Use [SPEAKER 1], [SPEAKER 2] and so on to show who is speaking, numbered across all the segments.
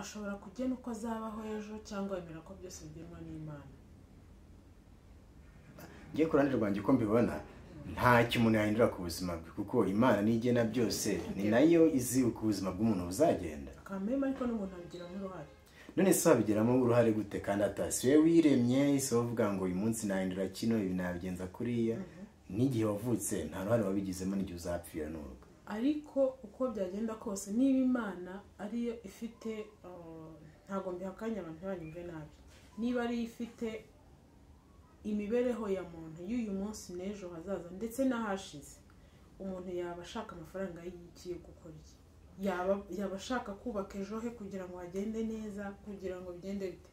[SPEAKER 1] ashobora kugena uko azabaho ejo cyangwa yemera ko byose bigenwa n'Imana?
[SPEAKER 2] ngiye ku ruhande rwanjye uko mbibona ntacyo umuntu yahindura ku buzima bwe kuko Imana nigena byose ni nayo izi uko ubuzima bw'umuntu buzagenda.
[SPEAKER 1] Akamema ariko n'umuntu abigiramo uruhare.
[SPEAKER 2] None se wabigiramo uruhare gute kandi atasiwe wiremye ise uvuga ngo uyu munsi nahindura kino ibi nabigenza kuriya n'igihe wavutse nta ruhare wabigizemo n'igihe uzapfira n'ubwo.
[SPEAKER 1] Ariko uko byagenda kose niba Imana ariyo ifite ntago mbihakanya abantu banyumve nabi, niba ari ifite imibereho ya muntu y'uyu munsi n'ejo hazaza ndetse n'ahashize, umuntu yaba ashaka amafaranga y'ikiye gukora iki? Yaba ashaka kubaka ejo he kugira ngo agende neza, kugira ngo bigende bite?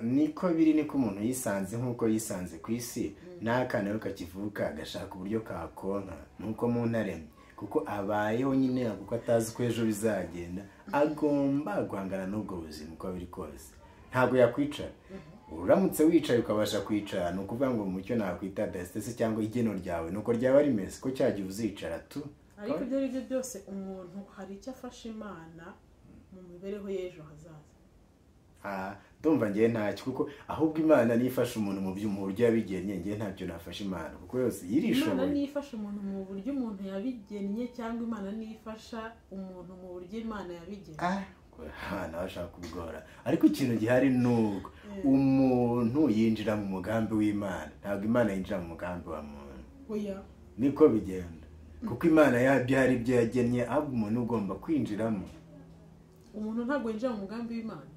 [SPEAKER 2] Niko biri niko umuntu yisanze nk'uko yisanze ku isi n'akana yo kakivuka agashaka uburyo kakonka nuko muntu aremye kuko abayeho nyine kuko atazi ko ejo bizagenda agomba guhangana n'ubwo buzima uko biri kose. Ntabwo yakwicara. Uramutse wicaye ukabasha kwicara no kuvuga ngo mucyo nakwita destese cyangwa igeno ryawe nuko ryaba rimeze ko cyagiye uzicara tu.
[SPEAKER 1] Ariko ibyo ari byo byose umuntu hari icyo afasha Imana mu mibereho y'ejo hazaza.
[SPEAKER 2] Ndumva ngiye ntacyo kuko ahubwo Imana nifasha umuntu mu buryo yabigennye ngiye ntacyo nafasha Imana kuko yose yirishoboye.
[SPEAKER 1] Imana nifasha umuntu mu buryo umuntu yabigennye cyangwa Imana nifasha umuntu mu buryo Imana yabigennye?
[SPEAKER 2] Nawe ashaka kubigora ariko ikintu gihari nuko umuntu yinjira mu mugambi w'Imana ntabwo Imana yinjira mu mugambi wa muntu.
[SPEAKER 1] Oya,
[SPEAKER 2] niko bigenda kuko Imana yabyari ibyo yagennye ahubwo umuntu ugomba kwinjiramo.
[SPEAKER 1] Umuntu ntabwo yinjira mu mugambi w'Imana.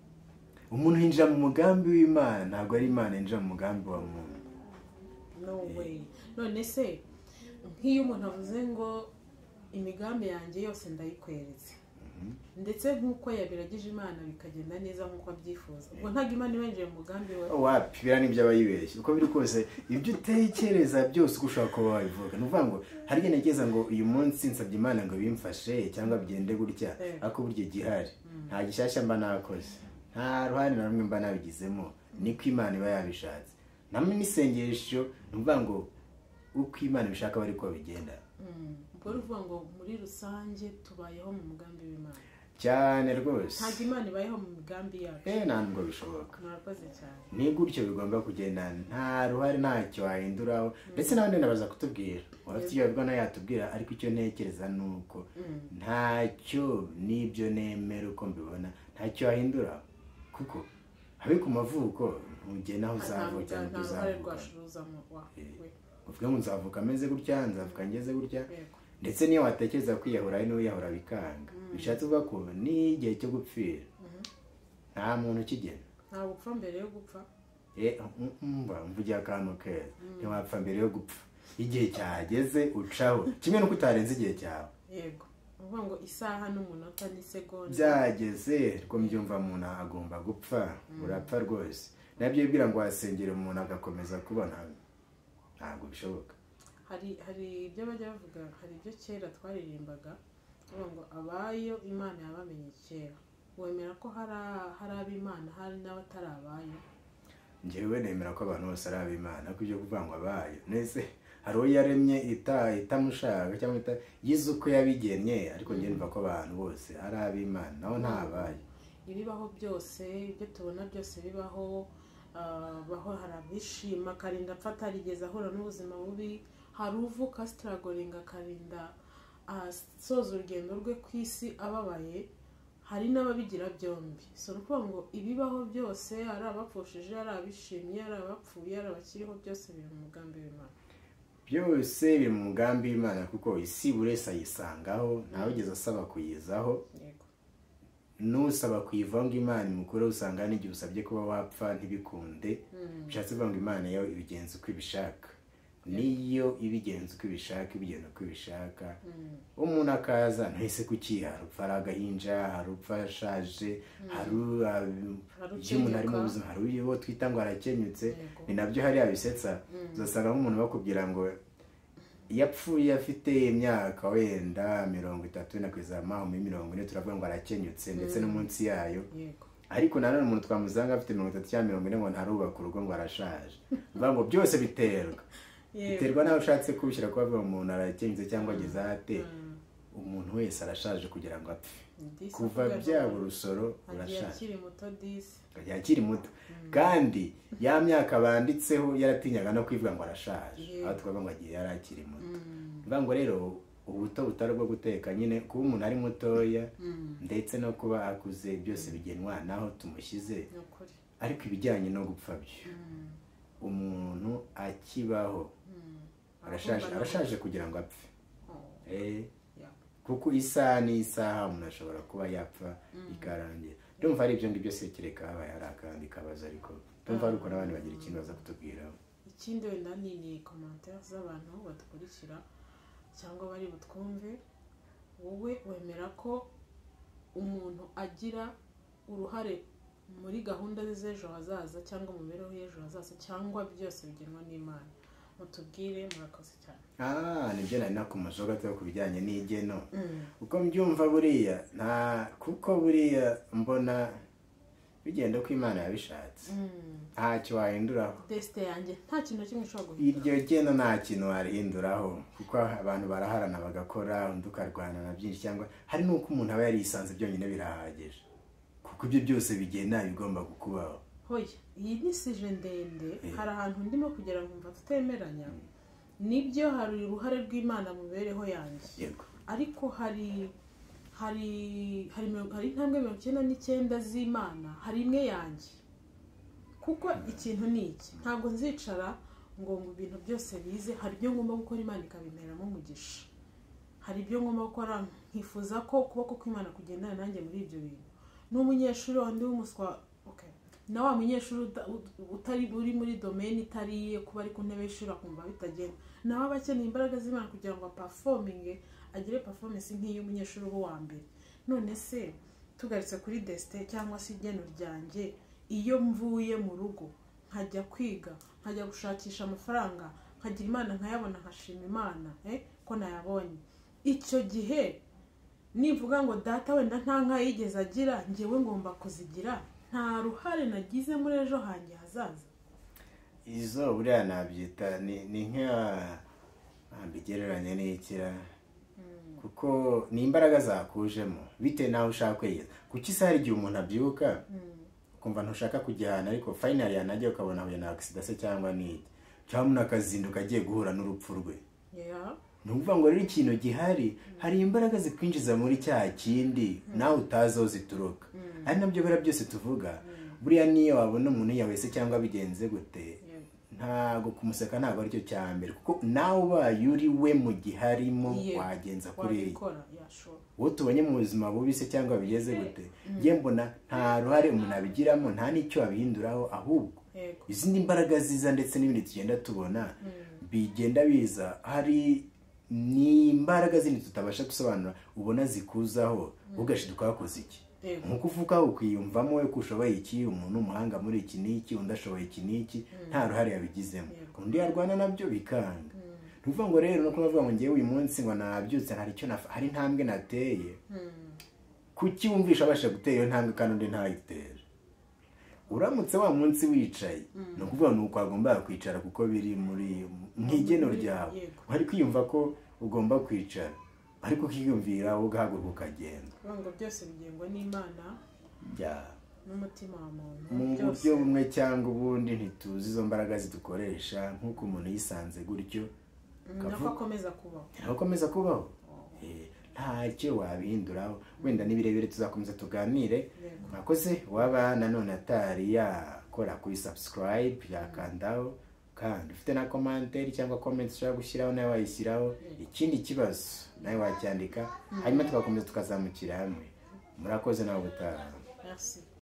[SPEAKER 2] Umuntu yinjira mu mugambi w'Imana ntabwo ari Imana yinjira mu mugambi wa muntu.
[SPEAKER 1] No way. None se nk'iyo umuntu avuze ngo imigambi yanjye yose ndayikweretse ndetse nk'uko yabiragije Imana bikagenda neza nk'uko abyifuza, ubwo ntabwo Imana ibenjeye mu mugambi we?
[SPEAKER 2] Wapi, bira nibyo abayibeshye uko biri kose ibyo utekereza byose uko ushaka kuba wabivuga. Nuvuga ngo hari igihe ntekereza ngo uyu munsi nsabye Imana ngo bimfashe cyangwa bigende gutya ariko buryo gihari nta gishyashya mba nakoze, nta ruhare na rumwe mba nabigizemo, niko Imana iba yabishatse. Namwe n'isengesho nuvuga ngo uko Imana ibishaka bari ko bigenda.
[SPEAKER 1] Ubwo ruvuga ngo muri rusange tubayeho mu mugambi w'Imana
[SPEAKER 2] cyane rwose.
[SPEAKER 1] ntabwo Imana ibayeho mu migambi yacu.
[SPEAKER 2] Ntabwo bishoboka.
[SPEAKER 1] Murakoze cyane.
[SPEAKER 2] Ni gutyo bigomba kugenda nta ruhare ntacyo wahinduraho ndetse n'abandi ndabaza kutubwira wafite icyo bwa nayo yatubwira ariko icyo ntekereza nuko ntacyo n'ibyo nemera uko mbibona ntacyo wahindura kuko habe ku mavuko ntugena aho uzavuka cyangwa uzavuka. Uvuga ngo nzavuka ameze gutya nzavuka ngeze gutya ndetse niyo watekereza kwiyahura ari n'uyahura bikanga. Bishatse uvuga ko n'igihe cyo gupfira nta muntu ukigena.
[SPEAKER 1] Nta gupfa mbere yo gupfa.
[SPEAKER 2] Mvugira akantu keza ntiwapfa mbere yo gupfa. Igihe cyageze ucaho kimwe nuko utarenze igihe cyawe.
[SPEAKER 1] Yego. Uvuga ngo isaha n'umunota n'isegonda
[SPEAKER 2] byageze ko mbyumva umuntu agomba gupfa. Urapfa rwose. Nabyo bibwira ngo wasengera umuntu agakomeza kubona ntabwo bishoboka.
[SPEAKER 1] Hari ibyo bajya bavuga, hari ibyo kera twaririmbaga ngo abayo Imana yabamenye kera. Wemera ko hari ab'Imana hari n'abatari abayo?
[SPEAKER 2] Njyewe nemera ko abantu bose ari ab'Imana ko ibyo kuvuga ngo abayo nese hari uwo yaremye itamushaka cyangwa yize uko yabigennye ariko njye numva ko abantu bose ari ab'Imana naho ntabayo.
[SPEAKER 1] Ibibaho byose ibyo tubona byose bibaho baho hari abishima akarinda apfa atarigeze ahura n'ubuzima bubi, hari uvuka struggling akarinda soza urugendo rwe ku isi ababaye, hari n'ababigira byombi. So nukuvuga ngo ibibaho byose ari abapfushije ari abishimye ari abapfuye ari abakiriho byose biri mu mugambi w'Imana.
[SPEAKER 2] Byose biri mu mugambi w'Imana kuko isi buri wese ayisangaho ntawigeze asaba kuyizaho. Nusaba kuyivaho ngo Imana imukure usanga n'igihe usabye kuba wapfa ntibikunde. Bishatse kuvuga ngo Imana yo ibigenza uko ibishaka. Niyo ibigenza uko ibishaka ibigenda uko ibishaka. Umuntu akaza ntese kukiha rupfa agahinja harupfa ashaje umuntu ari mu buzima hari uwo twita ngo arakenyutse. Ni nabyo hari abisetsa uzasanga nk'umuntu bakubwira ngo yapfuye afite imyaka wenda 30 na kwizama mu 40 turavuga ngo arakenyutse ndetse no munsi yayo. Ariko nanone umuntu twamuzanga afite 30 cyangwa 40 ngo ntarubaka urugo ngo arashaje. Mvuga ngo byose biterwa nawe ushatse kubishyira ko bavuga umuntu arakenyutse cyangwa ageze ate umuntu wese arashaje kugira ngo apfe
[SPEAKER 1] Disi
[SPEAKER 2] kuva
[SPEAKER 1] avuga
[SPEAKER 2] byaba
[SPEAKER 1] ngo
[SPEAKER 2] urusoro
[SPEAKER 1] agiye
[SPEAKER 2] urashaje
[SPEAKER 1] akiri muto disi.
[SPEAKER 2] akiri muto kandi ya myaka banditseho yaratinyaga no kwivuga ngo arashaje
[SPEAKER 1] Yego.
[SPEAKER 2] aho twavuga ngo agiye yari akiri muto bivuga ngo rero ubuto butari bwo guteka nyine kuba umuntu ari mutoya ndetse no kuba akuze byose bigenwa naho tumushyize
[SPEAKER 1] Ni ukuri.
[SPEAKER 2] ariko ibijyanye no gupfa byo umuntu akibaho arashaje kugira ngo apfe kuko isaha n'isaha umuntu ashobora kuba yapfa ikarangira ndumva ari ibyo ngibyo se kereka habaye hari akandi kabazo ariko ndumva ari uko n'abandi bagira ikintu baza kutubwiraho.
[SPEAKER 1] Ikindi wenda ni commentaire z'abantu badukurikira cyangwa bari butwumve. Wowe wemera ko umuntu agira uruhare muri gahunda z'ejo hazaza cyangwa mu mibereho y'ejo hazaza cyangwa byose bigenwa n'Imana? Mutubwire, murakoze cyane.
[SPEAKER 2] Nibyo nari nakomeje gato ku bijyanye n'igeno uko mbyumva buriya kuko buriya mbona bigenda ko Imana yabishatse ntacyo wahinduraho.
[SPEAKER 1] Teste yanjye nta kintu kimwe ushobora guhindura.
[SPEAKER 2] Iryo geno nta kintu warihinduraho kuko abantu baraharana bagakora undi ukarwana na byinshi cyangwa hari n'uko umuntu aba yarisanze byonyine birahagije kuko ibyo byose bigenda bigomba kukubaho.
[SPEAKER 1] Hoya iyi ni sije ndende hari ahantu ndimo kugera nkumva tutemeranya. Nibyo hari uruhare rw'Imana mu mibereho yanjye
[SPEAKER 2] yego
[SPEAKER 1] ariko hari intambwe 99 z'Imana hari imwe yanjye kuko ikintu ni iki ntabwo nzicara ngo mu bintu byose bize hari ibyo ngomba gukora Imana ikabimeramo umugisha hari ibyo ngomba gukora nkifuza ko ukuboko kw'Imana kugendana nanjye muri ibyo bintu. N'umunyeshuri wandi w'umuswa na wa munyeshuri utari uri muri domaine itariye kuba ari ku ntebe y'ishuri akumva bitagenda nawe aba akeneye imbaraga z'Imana kugira ngo performinge agire performance nk'iyo umunyeshuri uba wa mbere. None se tugaritse kuri destin cyangwa se igeno ryanjye iyo mvuye mu rugo nkajya kwiga nkajya gushakisha amafaranga nkagira Imana nkayabona nkashima Imana ko nayabonye icyo gihe nivuga ngo data wenda nta nka yigeze agira njyewe ngomba kuzigira nta ruhare nagize muri ejo hanjye hazaza.
[SPEAKER 2] Izo buriya nabyita ni nkambigereranya n'ikira kuko ni imbaraga zakujemo bitewe naho ushaka kwegeza kuki se hari igihe umuntu abyuka ukumva ntushaka kujyana ariko finally yanajya ukabona huye na accident se cyangwa n'iki cyangwa umuntu akazinduka agiye guhura n'urupfu rwe. Ni ukuvuga ngo rero ikintu gihari hari imbaraga zikwinjiza muri cya kindi nawe utazi aho zituruka ari nabyo bira byose tuvuga buriya niyo wabona umuntu yawese cyangwa bigenze gute ntago kumuseka ntago aricyo cya mbere kuko nawe ubaye uri we mu giharimo wagenza kuri wowe tubonye mu buzima bubi se cyangwa bigeze gute ngiye mbona nta ruhare umuntu abigiramo nta n'icyo abihinduraho ahubwo izindi mbaraga ziza ndetse n'ibindi tugenda tubona bigenda biza hari ni imbaraga zindi tutabasha gusobanura ubona zikuzaho ugashiduka wakoze iki nkuko uvuga ukiyumvamo we ko ushoboye iki umuntu umuhanga muri iki n'iki undi ashoboye iki n'iki nta ruhare yabigizemo undi yarwana nabyo bikanga. Nuvuga ngo rero no kuvuga ngo ngiye uyu munsi ngo nabyutse hari icyo hari intambwe nateye kuki wumvisha abasha gutera iyo ntambwe kandi undi ntayitere uramutse wa munsi wicaye no kuvuga nuko agomba kwicara kuko biri muri nk'igeno ryawe ari kwiyumva ko ugomba kwicara ariko ukiyumvira ugahaguruka ukagenda
[SPEAKER 1] ngo byose bigengwa n'Imana n'umutima wa muntu
[SPEAKER 2] mu buryo bumwe cyangwa ubundi ntituzi izo mbaraga zidukoresha nk'uko umuntu yisanze gutyo akomeza kubaho ntacyo wabihinduraho wenda nibirebire tuzakomeza tuganire. Mwakoze waba nanone atari yakora kuri subscribe yakandaho kandi ufite na commentaire cyangwa comments ushaka gushyiraho nawe wayishyiraho ikindi kibazo nawe wacyandika hanyuma tugakomeza tukazamukira hamwe. Murakoze nawe ubutaha.
[SPEAKER 1] Merci.